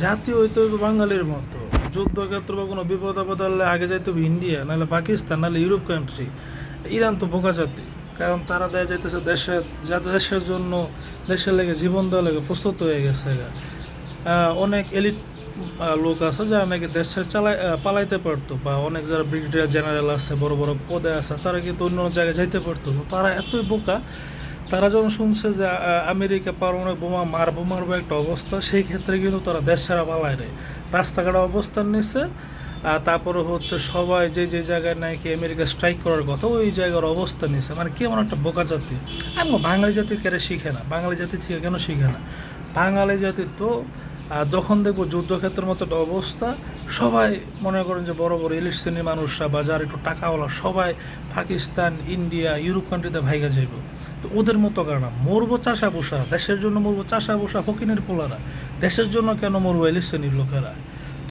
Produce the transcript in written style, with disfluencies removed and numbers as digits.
জাতি হইতে হইবে বাঙালির মতো। যুদ্ধক্ষেত্র বা কোনো বিপদ আপদ হলে আগে যাইতে হবে ইন্ডিয়া, নাহলে পাকিস্তান, নাহলে ইউরোপ কান্ট্রি। ইরান তো বোকা জাতি, কারণ তারা দেয়া যাইতেছে দেশের, যাতে দেশের জন্য, দেশের লেগে জীবন দেওয়ার লেগে প্রস্তুত হয়ে গেছে। অনেক এলিট লোক আছে যারা নাকি দেশের পালাইতে পারতো, বা অনেক যারা ব্রিগেডিয়ার জেনারেল আছে, বড় বড় পদে আছে, তারা কিন্তু অন্য জায়গায় যাইতে পারতো। তো তারা এতই বোকা, তারা যখন শুনছে যে আমেরিকা পারমাণবিক বোমা মারবো একটা অবস্থা, সেই ক্ষেত্রে কিন্তু তারা দেশ ছাড়া পালায় রে, রাস্তাঘাটে অবস্থান নিচ্ছে। আর তারপরে হচ্ছে সবাই যে যে জায়গায় নাকি আমেরিকা স্ট্রাইক করার কথা, ওই জায়গার অবস্থান নিচ্ছে। মানে কেমন একটা বোকা জাতি। আমি বাঙালি জাতি কেড়ে শিখে না, বাঙালি জাতি থেকে কেন শিখে না? বাঙালি জাতি তো যখন দেখবো যুদ্ধক্ষেত্রের মতো একটা অবস্থা, সবাই মনে করেন যে বড় বড় ইলিশ শ্রেণীর মানুষরা বা যারা একটু টাকাওয়ালা, সবাই পাকিস্তান, ইন্ডিয়া, ইউরোপ কান্ট্রিতে ভাইগা যাইব। তো ওদের মতো কারণ মরবো চাষা বসা, দেশের জন্য মরবো চাষা বসা ফকিনের পোলারা, দেশের জন্য কেন মরবো ইলিশ শ্রেণীর লোকেরা?